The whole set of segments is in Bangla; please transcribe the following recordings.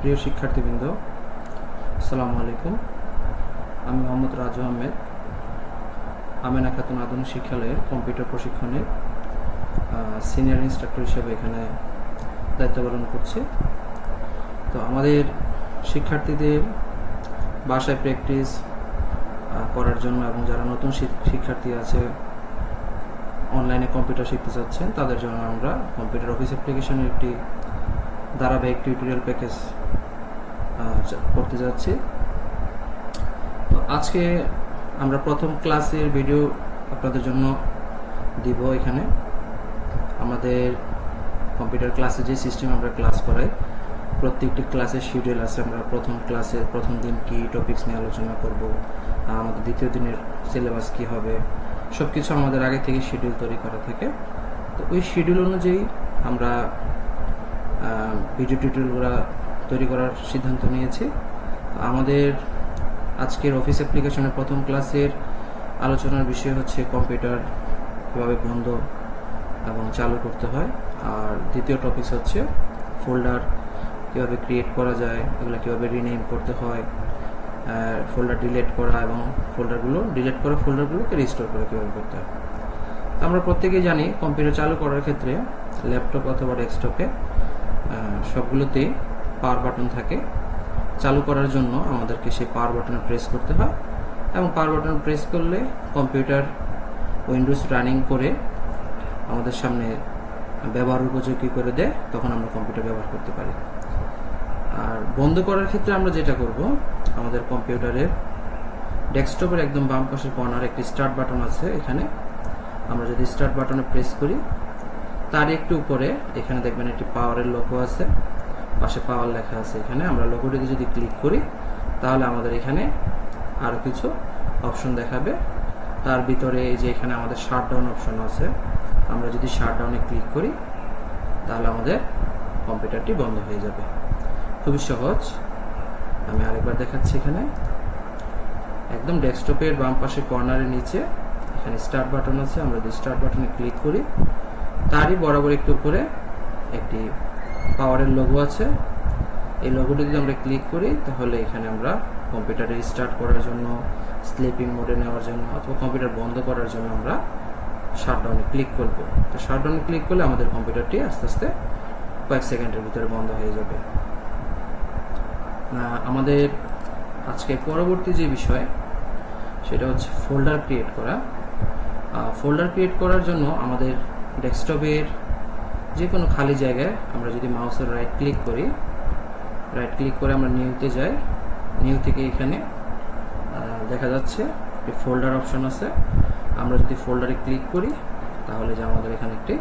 প্রিয় শিক্ষার্থীবৃন্দ, আসসালামু আলাইকুম। আমি মোহাম্মদ রাজু আহমেদ, আমেনা খাতুন আধুনিক শিক্ষালয়ের কম্পিউটার প্রশিক্ষণের সিনিয়র ইনস্ট্রাক্টর হিসেবে এখানে দায়িত্ব পালন করছি। তো আমাদের শিক্ষার্থীদের বাসায় প্র্যাকটিস করার জন্য এবং যারা নতুন শিক্ষার্থী আছে অনলাইনে কম্পিউটার শিখতে চাচ্ছেন তাদের জন্য আমরা কম্পিউটার অফিস অ্যাপ্লিকেশনের একটি ধারাবাহিক টিউটোরিয়াল প্যাকেজ করতে যাচ্ছি। তো আজকে আমরা প্রথম ক্লাসের ভিডিও আপনাদের জন্য দিব। এখানে আমাদের কম্পিউটার ক্লাসে যে সিস্টেম আমরা ক্লাস করাই, প্রত্যেকটি ক্লাসের শিডিউল আছে। আমরা প্রথম ক্লাসের প্রথম দিন কি টপিকস নিয়ে আলোচনা করব, আমাদের দ্বিতীয় দিনের সিলেবাস কি হবে, সব কিছু আমাদের আগে থেকে শিডিউল তৈরি করা থাকে। তো ওই শিডিউল অনুযায়ী আমরা ভিডিও টিউটোরিয়ালগুলো তৈরি করার সিদ্ধান্ত নিয়েছি। আমাদের আজকের অফিস অ্যাপ্লিকেশনের প্রথম ক্লাসের আলোচনার বিষয় হচ্ছে কম্পিউটার কীভাবে বন্ধ এবং চালু করতে হয়, আর দ্বিতীয় টপিক হচ্ছে ফোল্ডার কীভাবে ক্রিয়েট করা যায়, এগুলো কীভাবে রিনেম করতে হয়, ফোল্ডার ডিলিট করা এবং ডিলিট করা ফোল্ডারগুলোকে রিস্টোর করে কীভাবে করতে হয়। আমরা প্রত্যেকেই জানি কম্পিউটার চালু করার ক্ষেত্রে ল্যাপটপ অথবা ডেস্কটপে সবগুলোতেই পাওয়ার বাটন থাকে। চালু করার জন্য আমাদেরকে সেই পাওয়ার বাটনে প্রেস করতে হয় এবং পাওয়ার বাটন প্রেস করলে কম্পিউটার উইন্ডোজ রানিং করে আমাদের সামনে ব্যবহার উপযোগী করে দেয়, তখন আমরা কম্পিউটার ব্যবহার করতে পারি। আর বন্ধ করার ক্ষেত্রে আমরা যেটা করব, আমাদের কম্পিউটারের ডেস্কটপের একদম বাম পাশের কর্নারে একটি স্টার্ট বাটন আছে। এখানে আমরা যদি স্টার্ট বাটনে প্রেস করি, তার একটু উপরে এখানে দেখবেন একটি পাওয়ারের লোগো আছে, পাশে পাওয়ার লেখা আছে। এখানে আমরা লোগোটিতে যদি ক্লিক করি তাহলে আমাদের এখানে আরও কিছু অপশন দেখাবে। তার ভিতরে এই যে এখানে আমাদের শাটডাউন অপশন আছে, আমরা যদি শাটডাউনে ক্লিক করি তাহলে আমাদের কম্পিউটারটি বন্ধ হয়ে যাবে। খুবই সহজ, আমি আরেকবার দেখাচ্ছি। এখানে একদম ডেস্কটপের বাম পাশে কর্নারের নিচে এখানে স্টার্ট বাটন আছে, আমরা যদি স্টার্ট বাটনে ক্লিক করি তারই বরাবর একটু উপরে একটি পাওয়ারের লোগো আছে। এই লোগোটি যদি আমরা ক্লিক করি তাহলে এখানে আমরা কম্পিউটারে স্টার্ট করার জন্য, স্লিপিং মোডে নেওয়ার জন্য অথবা কম্পিউটার বন্ধ করার জন্য আমরা শাটডাউনে ক্লিক করব। তো শাটডাউনে ক্লিক করলে আমাদের কম্পিউটারটি আস্তে আস্তে কয়েক সেকেন্ডের ভিতরে বন্ধ হয়ে যাবে। আমাদের আজকে পরবর্তী যে বিষয় সেটা হচ্ছে ফোল্ডার ক্রিয়েট করা। ফোল্ডার ক্রিয়েট করার জন্য আমাদের ডেস্কটপের যে কোনো খালি জায়গায় আমরা যদি মাউসের রাইট ক্লিক করে আমরা নিউতে যাই, নিউ থেকে এখানে দেখা যাচ্ছে একটি ফোল্ডার অপশন আছে। আমরা যদি ফোল্ডারে ক্লিক করি তাহলে যে আমাদের এখানে একটি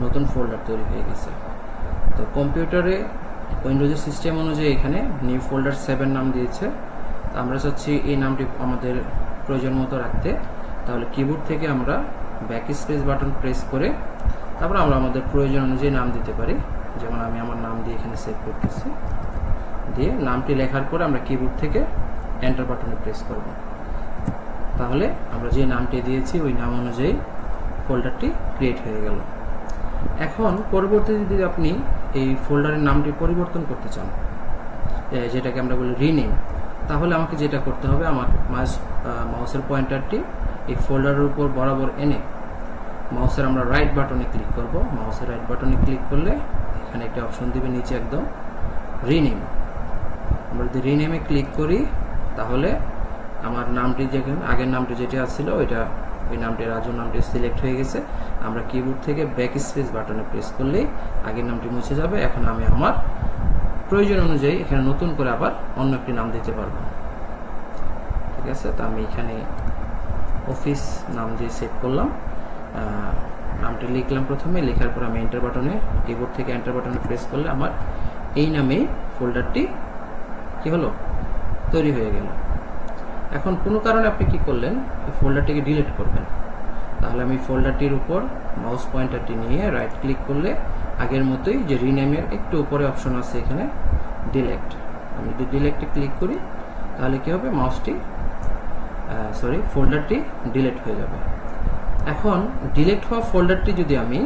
নতুন ফোল্ডার তৈরি হয়ে গেছে। তো কম্পিউটারে উইন্ডোজের সিস্টেম অনুযায়ী এখানে নিউ ফোল্ডার 7 নাম দিয়েছে। আমরা চাচ্ছি এই নামটি আমাদের প্রয়োজন মতো রাখতে। তাহলে কিবোর্ড থেকে আমরা ব্যাক স্পেস বাটন প্রেস করে তারপর আমরা আমাদের প্রয়োজন অনুযায়ী নাম দিতে পারি। যেমন আমি আমার নাম দিয়ে এখানে সেভ করতেছি, দিয়ে নামটি লেখার পরে আমরা কিবোর্ড থেকে এন্টার বাটনে প্রেস করব। তাহলে আমরা যে নামটি দিয়েছি ওই নাম অনুযায়ী ফোল্ডারটি ক্রিয়েট হয়ে গেল। এখন পরবর্তীতে যদি আপনি এই ফোল্ডারের নামটি পরিবর্তন করতে চান, যেটাকে আমরা বলি রিনেম, তাহলে আমাকে যেটা করতে হবে, আমাকে মাউসের পয়েন্টারটি এই ফোল্ডারের উপর বরাবর এনে মাউসের আমরা রাইট বাটনে ক্লিক করব। মাউসের রাইট বাটনে ক্লিক করলে এখানে একটা অপশন দিবে নিচে একদম রিনেম। আমরা যদি রিনেমে ক্লিক করি তাহলে আমার নামটি যেখানে আগের নামটি যেটা ছিল ওই নামটি রাজু নামটি সিলেক্ট হয়ে গেছে। আমরা কিবোর্ড থেকে ব্যাক স্পেস বাটনে প্রেস করলেই আগের নামটি মুছে যাবে। এখন আমি আমার প্রয়োজন অনুযায়ী এখানে নতুন করে আবার অন্য একটি নাম দিতে পারবো। ঠিক আছে, তো আমি এখানে অফিস নাম দিয়ে সেভ করলাম। নামটি লিখলাম প্রথমে, লেখার পর আমি এন্টার বাটনে, কিবোর্ড থেকে এন্টার বাটনে প্রেস করলে আমার এই নামেই ফোল্ডারটি কি হলো, তৈরি হয়ে গেল। এখন কোনো কারণে আপনি কি করলেন, এই ফোল্ডারটিকে ডিলিট করবেন, তাহলে আমি ফোল্ডারটির উপর মাউস পয়েন্টারটি নিয়ে রাইট ক্লিক করলে আগের মতোই যে রিনেমের একটু উপরে অপশন আছে এখানে ডিলেট, আমি যদি ডিলেটে ক্লিক করি তাহলে কি হবে, ফোল্ডারটি ডিলিট হয়ে যাবে। এখন ডিলিট হওয়া ফোল্ডারটি যদি আমি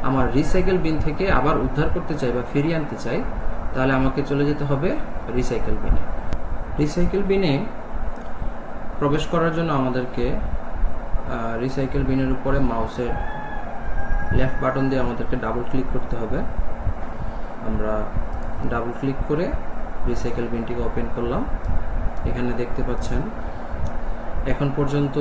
আমার রিসাইকেল বিন থেকে আবার উদ্ধার করতে চাই বা ফিরিয়ে আনতে চাই, তাহলে আমাকে চলে যেতে হবে রিসাইকেল বিনে। রিসাইকেল বিনে প্রবেশ করার জন্য আমাদেরকে রিসাইকেল বিনের উপরে মাউসের লেফট বাটন দিয়ে আমাদেরকে ডাবল ক্লিক করতে হবে। আমরা ডাবল ক্লিক করে রিসাইকেল বিনটিকে ওপেন করলাম। এখানে দেখতে পাচ্ছেন এখন পর্যন্ত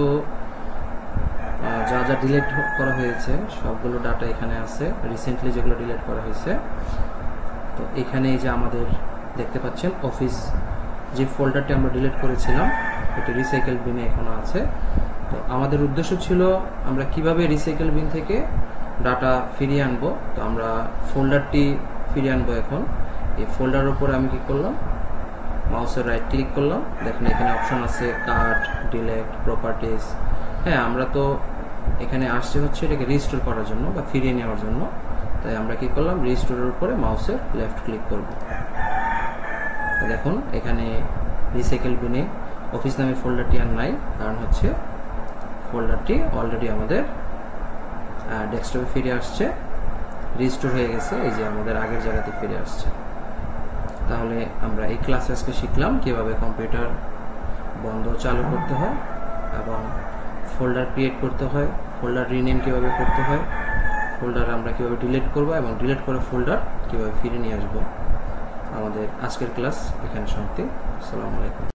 যা যা ডিলিট করা হয়েছে সবগুলো ডাটা এখানে আছে, রিসেন্টলি যেগুলো ডিলিট করা হয়েছে। তো এখানে এই যে আমাদের দেখতে পাচ্ছেন অফিস যে ফোল্ডারটি আমরা ডিলিট করেছিলাম এটি রিসাইকেল বিনে এখনো আছে। তো আমাদের উদ্দেশ্য ছিল আমরা কিভাবে রিসাইকেল বিন থেকে ডাটা ফিরিয়ে আনবো। তো আমরা ফোল্ডারটি ফিরিয়ে আনবো। এখন এই ফোল্ডারের উপরে আমি কি করলাম, মাউসের রাইট ক্লিক করলাম। দেখেন এখানে অপশন আছে কাট, ডিলিট, প্রপার্টিজ। হ্যাঁ, আমরা তো এখানে আসছে হচ্ছে এটাকে রিস্টোর করার জন্য বা ফিরিয়ে নেওয়ার জন্য। তাই আমরা কি করলাম, রিস্টোরের উপরে মাউসের লেফট ক্লিক করব। দেখুন এখানে রিসাইকেল বিনে অফিস নামে ফোল্ডারটি আর নাই, কারণ হচ্ছে ফোল্ডারটি অলরেডি আমাদের ডেস্কটপে ফিরে আসছে, রিস্টোর হয়ে গেছে, এই যে আমাদের আগের জায়গাতে ফিরে আসছে। তাহলে আমরা এই ক্লাসে আজকে শিখলাম কিভাবে কম্পিউটার বন্ধ চালু করতে হয় এবং ফোল্ডার ক্রিয়েট করতে হয়, ফোল্ডার রিনেম কিভাবে করতে হয়, ফোল্ডার আমরা কিভাবে ডিলিট করব এবং ডিলিট করে ফোল্ডার কিভাবে ফিরে নিয়ে আসবো। আমাদের আজকের ক্লাস এখানে সমাপ্তি। আসসালামু আলাইকুম।